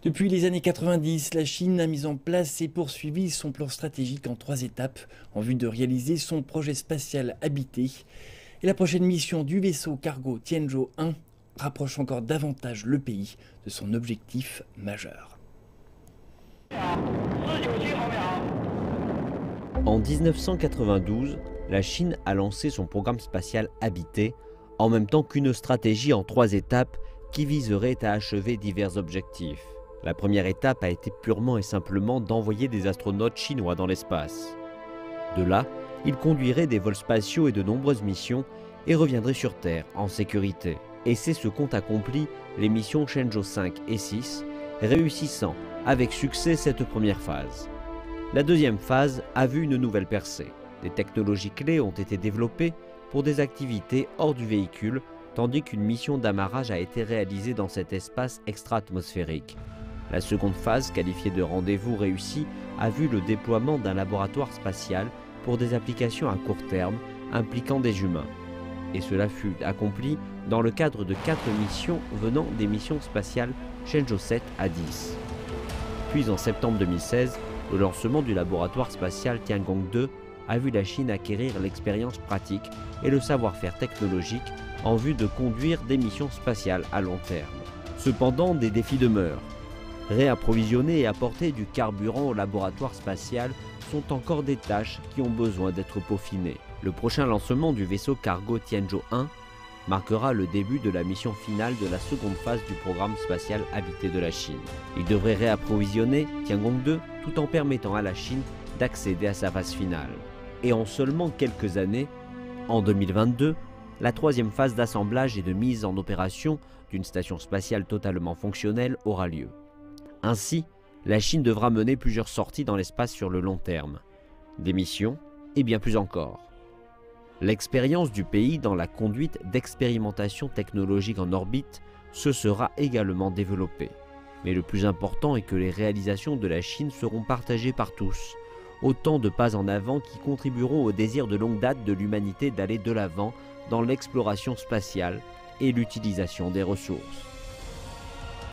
Depuis les années 90, la Chine a mis en place et poursuivi son plan stratégique en 3 étapes en vue de réaliser son projet spatial habité. Et la prochaine mission du vaisseau cargo Tianzhou 1 rapproche encore davantage le pays de son objectif majeur. En 1992, la Chine a lancé son programme spatial habité, en même temps qu'une stratégie en 3 étapes qui viserait à achever divers objectifs. La première étape a été purement et simplement d'envoyer des astronautes chinois dans l'espace. De là, ils conduiraient des vols spatiaux et de nombreuses missions et reviendraient sur Terre en sécurité. Et c'est ce qu'ont accompli les missions Shenzhou 5 et 6, réussissant avec succès cette première phase. La deuxième phase a vu une nouvelle percée. Des technologies clés ont été développées pour des activités hors du véhicule, tandis qu'une mission d'amarrage a été réalisée dans cet espace extra-atmosphérique. La seconde phase, qualifiée de rendez-vous réussi, a vu le déploiement d'un laboratoire spatial pour des applications à court terme impliquant des humains. Et cela fut accompli dans le cadre de 4 missions venant des missions spatiales Shenzhou 7 à 10. Puis en septembre 2016, le lancement du laboratoire spatial Tiangong 2 a vu la Chine acquérir l'expérience pratique et le savoir-faire technologique en vue de conduire des missions spatiales à long terme. Cependant, des défis demeurent. Réapprovisionner et apporter du carburant au laboratoire spatial sont encore des tâches qui ont besoin d'être peaufinées. Le prochain lancement du vaisseau cargo Tianzhou 1 marquera le début de la mission finale de la seconde phase du programme spatial habité de la Chine. Il devrait réapprovisionner Tiangong 2 tout en permettant à la Chine d'accéder à sa phase finale. Et en seulement quelques années, en 2022, la troisième phase d'assemblage et de mise en opération d'une station spatiale totalement fonctionnelle aura lieu. Ainsi, la Chine devra mener plusieurs sorties dans l'espace sur le long terme, des missions et bien plus encore. L'expérience du pays dans la conduite d'expérimentations technologiques en orbite se sera également développée. Mais le plus important est que les réalisations de la Chine seront partagées par tous, autant de pas en avant qui contribueront au désir de longue date de l'humanité d'aller de l'avant dans l'exploration spatiale et l'utilisation des ressources.